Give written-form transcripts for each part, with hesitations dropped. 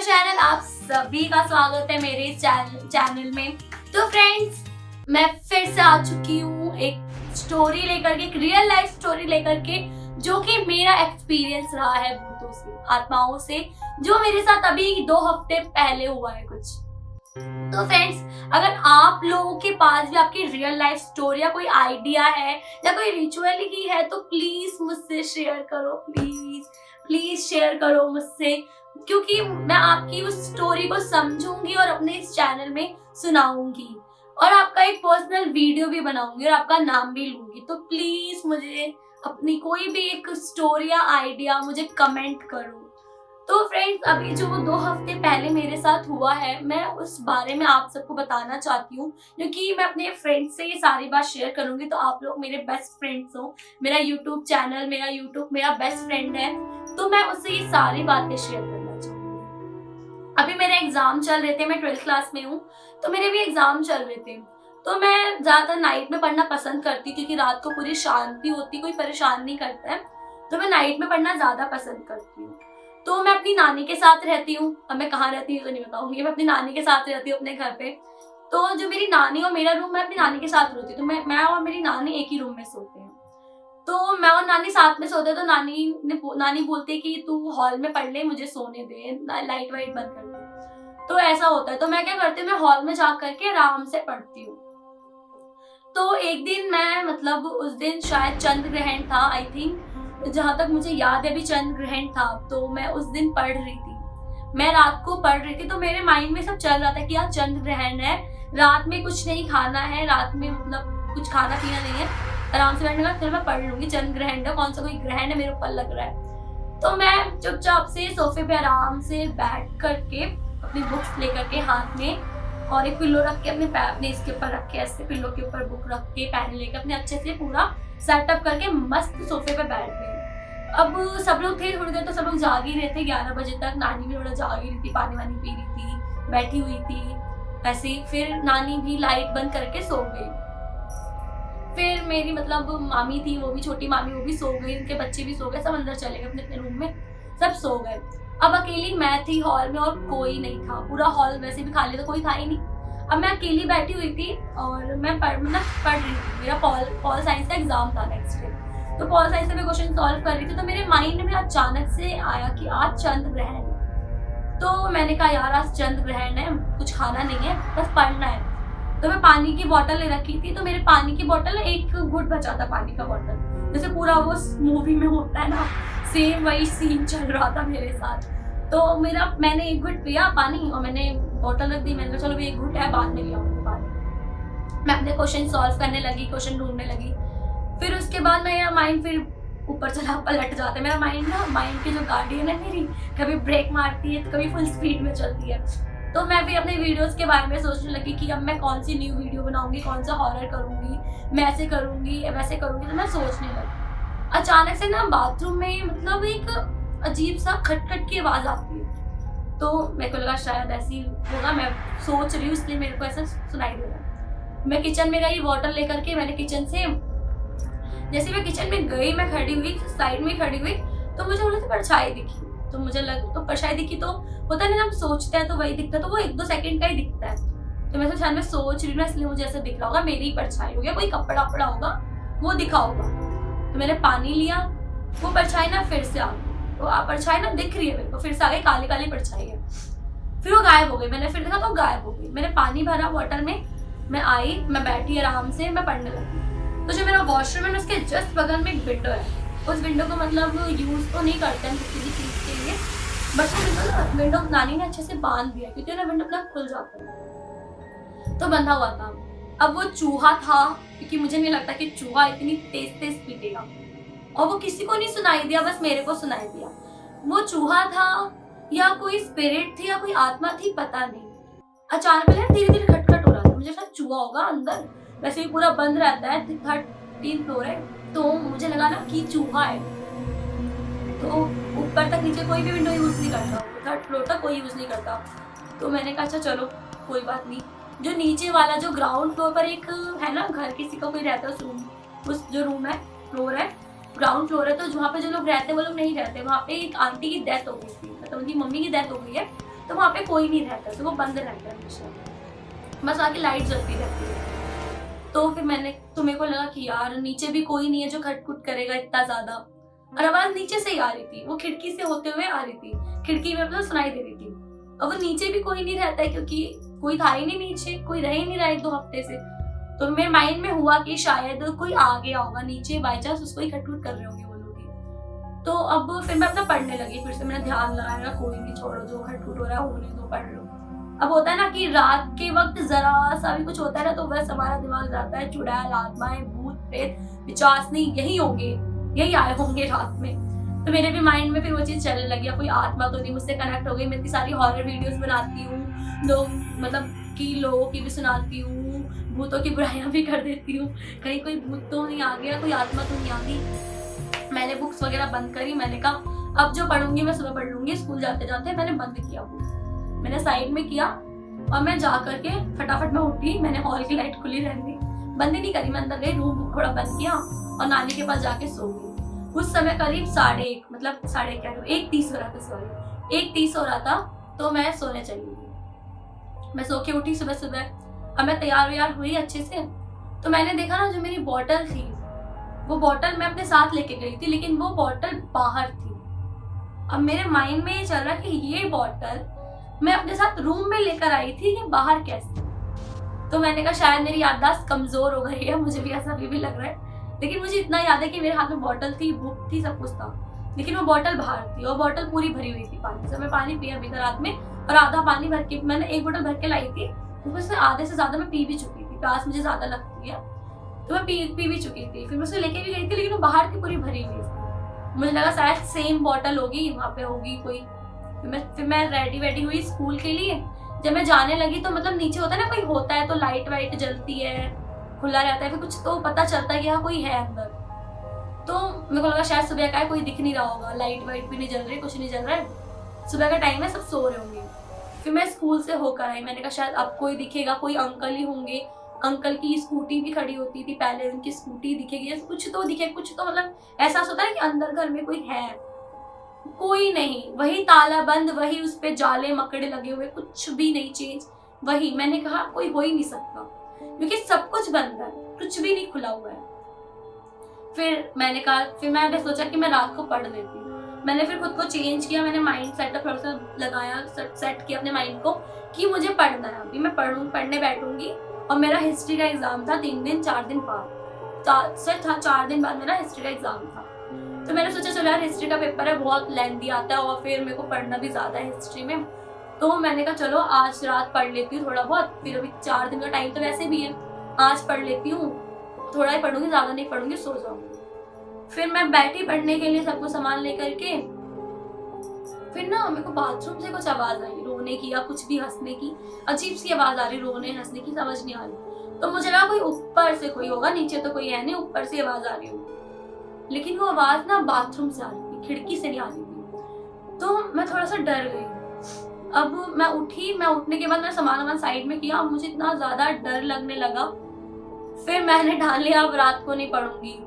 Channel, आप सभी का स्वागत है मेरे चैनल में। तो फ्रेंड्स, मैं फिर से आ चुकी हूँ एक स्टोरी लेकर के, एक रियल लाइफ स्टोरी लेकर के, जो कि मेरा एक्सपीरियंस रहा है भूतों से, आत्माओं से, जो मेरे साथ अभी 2 हफ्ते पहले हुआ है कुछ। तो फ्रेंड्स, अगर आप लोगों के पास भी आपकी रियल लाइफ स्टोरी या कोई आइडिया है या कोई रिचुअल ही है तो प्लीज मुझसे शेयर करो, प्लीज शेयर करो मुझसे, क्योंकि मैं आपकी उस स्टोरी को समझूंगी और अपने इस चैनल में सुनाऊंगी और आपका एक पर्सनल वीडियो भी बनाऊंगी और आपका नाम भी लूंगी। तो प्लीज मुझे अपनी कोई भी एक स्टोरी या आइडिया मुझे कमेंट करो। तो फ्रेंड्स, अभी जो 2 हफ्ते पहले मेरे साथ हुआ है, मैं उस बारे में आप सबको बताना चाहती हूँ, क्योंकि मैं अपने फ्रेंड्स से ये सारी बात शेयर करूंगी। तो आप लोग मेरे बेस्ट फ्रेंड्स हो, मेरा यूट्यूब चैनल, मेरा बेस्ट फ्रेंड है, तो मैं उससे ये सारी बातें शेयर करना चाहूंगी। अभी मेरे एग्जाम चल रहे थे, मैं 12th क्लास में हूँ, तो मेरे भी एग्जाम चल रहे थे। तो मैं ज्यादातर नाइट में पढ़ना पसंद करती, क्योंकि रात को पूरी शांति होती, कोई परेशान नहीं करता है, तो मैं नाइट में पढ़ना ज्यादा पसंद करती हूँ। तो मैं अपनी नानी के साथ रहती हूँ। अब मैं कहाँ रहती हूँ तो नहीं बताऊंगी, मैं अपनी नानी के साथ रहती हूँ अपने घर पे। तो जो मेरी नानी और मेरा रूम, मैं अपनी नानी के साथ रहती हूँ, तो मैं और मेरी नानी एक ही रूम में सोते हैं। तो मैं और नानी साथ में सोते हैं, तो नानी बोलती है कि तू हॉल में पढ़ ले, मुझे सोने दे, लाइट वाइट बंद कर दे। तो ऐसा होता है, तो मैं क्या करती हूँ, मैं हॉल में जा करके आराम से पढ़ती हूँ। तो एक दिन मैं, मतलब उस दिन शायद चंद्र ग्रहण था, आई थिंक, जहां तक मुझे याद है भी चंद्र ग्रहण था। तो मैं उस दिन पढ़ रही थी, मैं रात को पढ़ रही थी, तो मेरे माइंड में सब चल रहा था कि यार चंद्र ग्रहण है, रात में कुछ नहीं खाना है, रात में मतलब कुछ खाना पीना नहीं है, आराम से बैठने का, फिर मैं पढ़ लूंगी। चंद्र ग्रहण है, कौन सा कोई ग्रहण है मेरे ऊपर लग रहा है। तो मैं चुपचाप से सोफे पे आराम से बैठ करके अपनी बुक्स लेकर के हाथ में, और एक पिल्लो रख के अपने इसके ऊपर रख के, ऐसे पिल्लो के ऊपर बुक रख के, पेन लेकर अपने अच्छे से पूरा सेटअप करके मस्त सोफे पे बैठ गए। अब सब लोग थे, थोड़ी देर तो सब लोग जाग ही रहे थे, 11 बजे तक। नानी भी थोड़ा जाग ही रही थी, पानी वानी पी रही थी, बैठी हुई थी ऐसे ही। फिर नानी भी लाइट बंद करके सो गई। फिर मेरी मतलब मामी थी, वो भी छोटी मामी, वो भी सो गई, उनके बच्चे भी सो गए, सब अंदर चले गए अपने अपने रूम में, सब सो गए। अब अकेली मैं थी हॉल में और कोई नहीं था, पूरा हॉल वैसे भी खाली था, कोई था ही नहीं। अब मैं अकेली बैठी हुई थी और मैं पढ़ रही थी। मेरा पॉल साइंस का एग्जाम था नेक्स्ट डे, तो पॉल साइंस से मैं क्वेश्चन सॉल्व कर रही थी। तो मेरे माइंड में अचानक से आया कि आज चंद्र ग्रहण है। तो मैंने कहा यार आज चंद्र ग्रहण है, कुछ खाना नहीं है, बस पढ़ना है। तो मैं पानी की बोतल ले रखी थी, तो मेरे पानी की बोतल, एक घुट बचा था पानी का बोतल, जैसे पूरा वो मूवी में होता है ना, सेम वही सीन चल रहा था मेरे साथ। तो मैंने एक घुट पिया पानी और मैंने बोतल रख दी। मैंने कहा चलो एक घुट है, बाद में लिया पानी। मैं अपने क्वेश्चन सॉल्व करने लगी, क्वेश्चन ढूंढने लगी। फिर उसके बाद मेरा माइंड फिर ऊपर चला, पलट जाता है मेरा माइंड ना। माइंड की जो गाड़ी है मेरी, कभी ब्रेक मारती है तो कभी फुल स्पीड में चलती है। तो मैं भी अपने वीडियोस के बारे में सोचने लगी कि अब मैं कौन सी न्यू वीडियो बनाऊंगी, कौन सा हॉरर करूंगी, मैं ऐसे करूंगी वैसे करूंगी। तो मैं सोचने लगी, अचानक से ना बाथरूम में मतलब एक अजीब सा खटखट की आवाज आती है। तो मेरे को लगा शायद ऐसी होगा, मैं सोच रही हूँ इसलिए मेरे को ऐसा सुनाई दे रहा। मैं किचन में गई, वाटर लेकर के, मैंने किचन से, जैसे मैं किचन में गई, मैं खड़ी हुई, साइड में खड़ी हुई, तो मुझे थोड़ी सी परछाई दिखी। तो मुझे लगा, तो परछाई दिखी तो होता नहीं, हम सोचते हैं तो वही दिखता है, तो वो 1-2 सेकंड का ही दिखता है। तो मैं शायद मैं सोच रही हूँ इसलिए मुझे ऐसा दिख रहा होगा, मेरी ही परछाई हो गया, कोई कपड़ा वपड़ा होगा वो दिखा होगा। तो मैंने पानी लिया, वो परछाई ना फिर से आ गई, तो परछाई ना दिख रही है मेरे को, फिर से आ गई, काली काली परछाई है। फिर वो गायब हो गई, मैंने फिर देखा तो गायब हो गई। मैंने पानी भरा वाटर में, मैं आई, मैं बैठी आराम से, मैं पढ़ने लगी। तो जो मेरा वॉशरूम है, उसके जस्ट बगल में एक विंडो है। उस विंडो को मतलब यूज तो नहीं करते हैं किसी भी चीज के लिए, बट विंडो नानी ने अच्छे से बांध दिया, क्योंकि ना विंडो अपना खुल जाता है, तो बंधा हुआ था। अब वो चूहा था, क्योंकि मुझे नहीं लगता कि चूहा इतनी तेज पीटेगा, और वो किसी को नहीं सुनाई दिया, बस मेरे को सुनाई दिया। वो चूहा था या कोई स्पिरिट थी या कोई आत्मा थी, पता नहीं। अचानक धीरे धीरे खटखट हो रहा था, मुझे शायद चूहा होगा अंदर, वैसे भी पूरा बंद रहता है, 3rd फ्लोर है, तो मुझे लगा ना कि चूहा है। तो ऊपर तक नीचे कोई भी विंडो यूज नहीं करता, 3rd फ्लोर तक कोई यूज नहीं करता। तो मैंने कहा अच्छा चलो कोई बात नहीं। जो नीचे वाला, जो ग्राउंड फ्लोर पर एक है ना घर, किसी का कोई रहता है उस रूम, उस जो रूम है, फ्लोर है, ग्राउंड फ्लोर है, तो वहाँ पे जो लोग रहते हैं वो लोग नहीं रहते। वहाँ पे एक आंटी की डेथ हो गई थी, मतलब उनकी मम्मी की डेथ हो गई है, तो वहाँ पे कोई नहीं रहता, तो वो बंद रहता है हमेशा, बस आके लाइट जलती रहती है। तो फिर मेरे को लगा कि यार नीचे भी कोई नहीं है जो खटखुट करेगा इतना ज्यादा, और आवाज नीचे से ही आ रही थी, वो खिड़की से होते हुए आ रही थी, खिड़की में मतलब सुनाई दे रही थी। और वो नीचे भी कोई नहीं रहता है क्योंकि कोई था ही नहीं नीचे, कोई रह ही नहीं रहा 1-2 हफ्ते से। तो मेरे माइंड में हुआ कि शायद कोई आ गया होगा नीचे, बाई चांस उसको ही खटखुट कर रहे होंगे वो लोग ही। तो अब फिर मैं अपना पढ़ने लगी, फिर से मैंने ध्यान लगाया, कोई नहीं, छोड़ो, जो खटखुट हो रहा है होने दो, पढ़ लो। अब होता है ना कि रात के वक्त जरा सा भी कुछ होता है ना तो बस हमारा दिमाग जाता है चुड़ैल, आत्माएं, भूत प्रेत, पिशाच यही होंगे, यही आए होंगे रात में। तो मेरे भी माइंड में फिर वो चीज चलने लगी, कोई आत्मा तो नहीं, मुझसे कनेक्ट हो गई। मैं इतनी सारी हॉरर वीडियोस बनाती हूँ, लोग मतलब कि लोगों की भी सुनाती हूँ, भूतों की बुराइयां भी कर देती हूँ, कहीं कोई भूत तो नहीं आ गया, कोई आत्मा तो नहीं आ गई। मैंने बुक्स वगैरह बंद करी, मैंने कहा अब जो पढ़ूंगी मैं सुबह पढ़ लूंगी। स्कूल जाते जाते मैंने बंद किया, मैंने साइड में किया और मैं जा करके फटाफट में उठी, मैंने हॉल की लाइट खुली रहने दी, बंद ही नहीं करी। मैं अंदर गई, रूम थोड़ा बंद किया और नानी के पास जाके सो गई। उस समय करीब 1:30 मतलब 1:30 हो रहा था, सॉरी 1:30 हो रहा था। तो मैं सोने चली गई। मैं सो के उठी सुबह सुबह, अब मैं तैयार हुई अच्छे से। तो मैंने देखा ना जो मेरी बॉटल थी, वो बॉटल मैं अपने साथ लेके गई थी, लेकिन वो बॉटल बाहर थी। अब मेरे माइंड में ये चल रहा कि ये बॉटल मैं अपने साथ रूम में लेकर आई थी, ये बाहर कैसे? तो मैंने कहा शायद मेरी याददाश्त कमजोर हो गई है, मुझे भी ऐसा भी लग रहा है। लेकिन मुझे इतना याद है कि मेरे हाथ में बॉटल थी, बुक थी, सब कुछ था, लेकिन वो बॉटल बाहर थी और बॉटल पूरी भरी हुई थी पानी से। मैं पानी पिया भी था रात में, और आधा पानी भर के मैंने 1 बोतल भर के लाई थी, उसमें आधे से ज्यादा मैं पी भी चुकी थी। प्यास मुझे ज्यादा लगती है तो मैं पी भी चुकी थी। फिर मैं उसे लेके भी गई थी, लेकिन वो बाहर थी, पूरी भरी हुई थी। मुझे लगा शायद सेम बॉटल होगी, वहाँ पे होगी कोई। फिर मैं रेडी हुई स्कूल के लिए। जब मैं जाने लगी तो मतलब नीचे होता है ना, कोई होता है तो लाइट वाइट जलती है, खुला रहता है, फिर कुछ तो पता चलता है कि हाँ कोई है अंदर। तो मेरे को लगा शायद सुबह का है, कोई दिख नहीं रहा होगा, लाइट वाइट भी नहीं जल रही, कुछ नहीं जल रहा है, सुबह का टाइम है, सब सो रहे होंगे। फिर मैं स्कूल से होकर आई, मैंने कहा शायद अब कोई दिखेगा, कोई अंकल ही होंगे। अंकल की स्कूटी भी खड़ी होती थी पहले, उनकी स्कूटी दिखेगी, कुछ तो दिखे, कुछ तो मतलब एहसास होता है कि अंदर घर में कोई है। कोई नहीं, वही ताला बंद, वही उस पे जाले मकड़े लगे हुए, कुछ भी नहीं चेंज, वही। मैंने कहा कोई हो ही नहीं सकता क्योंकि सब कुछ बंद है, कुछ भी नहीं खुला हुआ है। फिर मैंने सोचा कि मैं रात को पढ़ लेती हूँ। मैंने फिर खुद को चेंज किया, मैंने माइंड सेटअप थोड़ा सा लगाया, सेट किया अपने माइंड को कि मुझे पढ़ना है। अभी मैं पढ़ने बैठूंगी। और मेरा हिस्ट्री का एग्जाम था 4 दिन बाद, 4 दिन बाद मेरा हिस्ट्री का एग्जाम था। तो मैंने सोचा चलो यार हिस्ट्री का पेपर है, बहुत लेंथी आता है और फिर मेरे को पढ़ना भी ज्यादा है हिस्ट्री में। तो मैंने कहा चलो आज रात पढ़ लेती हूँ थोड़ा बहुत, फिर अभी 4 दिन का टाइम तो वैसे भी है, आज पढ़ लेती हूँ, थोड़ा ही पढ़ूंगी, ज्यादा नहीं पढ़ूंगी, सो जाऊंगी। फिर मैं बैठी पढ़ने के लिए सब कुछ सामान लेकर के। फिर ना मेरे को बाथरूम से कुछ आवाज आई, रोने की या कुछ भी, हंसने की, अजीब सी आवाज आ रही, रोने हंसने की, समझ नहीं आ रही। तो मुझे लगा कोई ऊपर से कोई होगा, नीचे तो कोई है नहीं, ऊपर से आवाज आ रही होगी। लेकिन वो आवाज ना बाथरूम से आ रही थी, खिड़की से नहीं आ रही थी। तो मैं थोड़ा सा डर गई। अब मैं उठी, मैं उठने के बाद मैं सामान साइड में किया, मुझे इतना ज्यादा डर लगने लगा। फिर मैंने ठान लिया अब रात को नहीं पढ़ूंगी।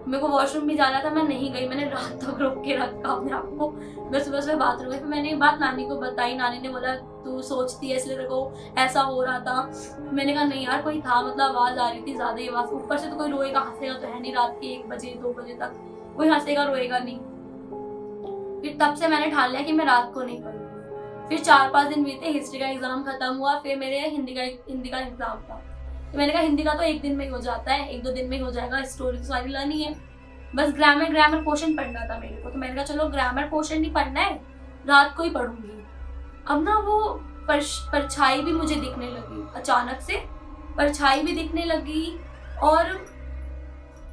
मेरे को वॉशरूम भी जाना था, मैं नहीं गई, मैंने रात तक रोक के रखा अपने आप को। मैं सुबह सुबह बाथरूम गई। फिर मैंने ये बात नानी को बताई, नानी ने बोला तू सोचती है इसलिए तेरे को ऐसा हो रहा था। मैंने कहा नहीं यार कोई था, मतलब आवाज आ रही थी ज्यादा, आवाज ऊपर से तो कोई रोएगा हंसेगा तो है नहीं, रात के 1 बजे 2 बजे तक कोई हंसेगा रोएगा नहीं। फिर तब से मैंने ठान लिया कि मैं रात को नहीं पढ़ूंगी। फिर 4-5 दिन बीते, हिस्ट्री का एग्जाम खत्म हुआ, फिर मेरे हिंदी का एग्जाम था। तो मैंने कहा हिंदी का तो 1 दिन में ही हो जाता है, 1-2 दिन में ही हो जाएगा, स्टोरी तो सारी लानी है, बस ग्रामर पोर्शन पढ़ना था मेरे को। तो मैंने कहा चलो ग्रामर पोर्शन नहीं पढ़ना है, रात को ही पढ़ूंगी। अब ना वो परछाई भी मुझे दिखने लगी, अचानक से परछाई भी दिखने लगी। और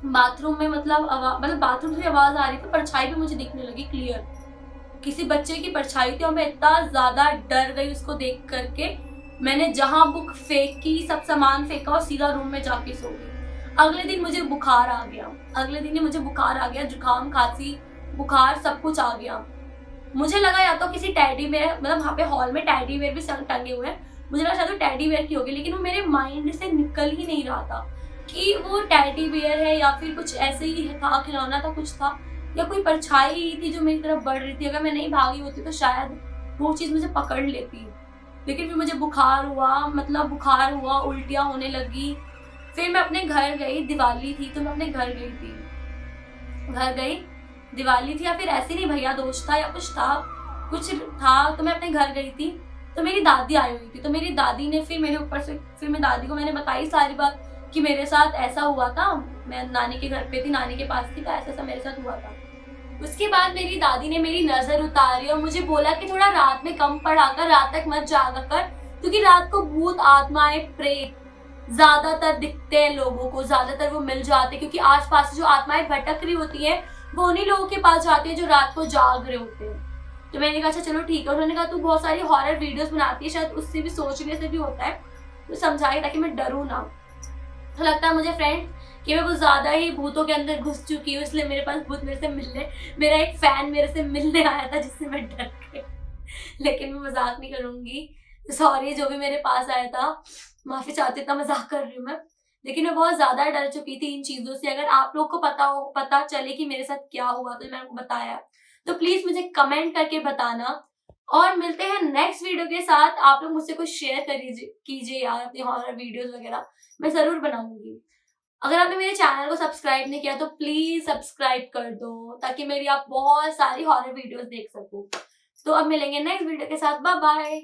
बाथरूम में मतलब बाथरूम से आवाज आ रही थी, परछाई भी मुझे दिखने लगी क्लियर, किसी बच्चे की परछाई थी। और मैं इतना ज्यादा डर गई उसको देख करके, मैंने जहां बुक फेंकी, सब सामान फेंका और सीधा रूम में जाके सो गई। अगले दिन मुझे बुखार आ गया, जुकाम, खांसी, बुखार, सब कुछ आ गया। मुझे लगा या तो किसी टेडी बेयर, मतलब वहाँ पे हॉल में टेडी बेयर भी टंगे हुए हैं, मुझे लगा शायद टेडी बेयर की होगी, लेकिन वो मेरे माइंड से निकल ही नहीं रहा था कि वो टेडी बेयर है या फिर कुछ ऐसे ही था, खिलौना था, कुछ था, या कोई परछाई थी जो मेरी तरफ बढ़ रही थी। अगर मैं नहीं भागी होती तो शायद वो चीज़ मुझे पकड़ लेती। लेकिन फिर मुझे बुखार हुआ, उल्टियाँ होने लगी। फिर मैं अपने घर गई, दिवाली थी तो मैं अपने घर गई, दिवाली थी या फिर ऐसे नहीं, भैया दोस्त था या कुछ था तो मैं अपने घर गई थी। तो मेरी दादी आई हुई थी, तो मेरी दादी ने फिर मेरे ऊपर से, फिर मैं दादी को मैंने बताई सारी बात कि मेरे साथ ऐसा हुआ था, मैं नानी के घर पे थी, नानी के पास थी, तो ऐसा मेरे साथ हुआ था। उसके बाद मेरी दादी ने मेरी नजर उतारी और मुझे बोला कि थोड़ा रात में कम पढ़ा कर, रात तक मत जागा कर, क्योंकि रात को भूत, आत्माएं, प्रेत ज्यादातर दिखते हैं लोगों को, ज्यादातर वो मिल जाते हैं, क्योंकि आसपास जो आत्माएं भटक रही होती है वो उन्हीं लोगों के पास जाती है जो रात को जाग रहे होते हैं। तो मैंने कहा अच्छा चलो ठीक है। उन्होंने कहा तू बहुत सारी हॉरर वीडियोस बनाती है, शायद उससे भी, सोचने से भी होता है, तो समझाई ताकि मैं डरूं ना। तो लगता है मुझे फ्रेंड कि मैं कुछ ज्यादा ही भूतों के अंदर घुस चुकी हूँ, इसलिए मेरे पास भूत मेरा एक फैन मेरे से मिलने आया था जिससे मैं डर गई। लेकिन मैं मजाक नहीं करूंगी, सॉरी जो भी मेरे पास आया था, माफी चाहती, इतना मजाक कर रही हूँ मैं। लेकिन मैं बहुत ज्यादा डर चुकी थी इन चीजों से। अगर आप लोग को पता चले कि मेरे साथ क्या हुआ, तो मैंने आपको बताया, तो प्लीज मुझे कमेंट करके बताना। और मिलते हैं नेक्स्ट वीडियो के साथ। आप लोग मुझसे कुछ शेयर कीजिए यार अपने हॉरर वीडियोस वगैरह, मैं जरूर बनाऊंगी। अगर आपने मेरे चैनल को सब्सक्राइब नहीं किया तो प्लीज सब्सक्राइब कर दो, ताकि मेरी आप बहुत सारी हॉरर वीडियोस देख सको। तो अब मिलेंगे नेक्स्ट वीडियो के साथ, बाय बाय।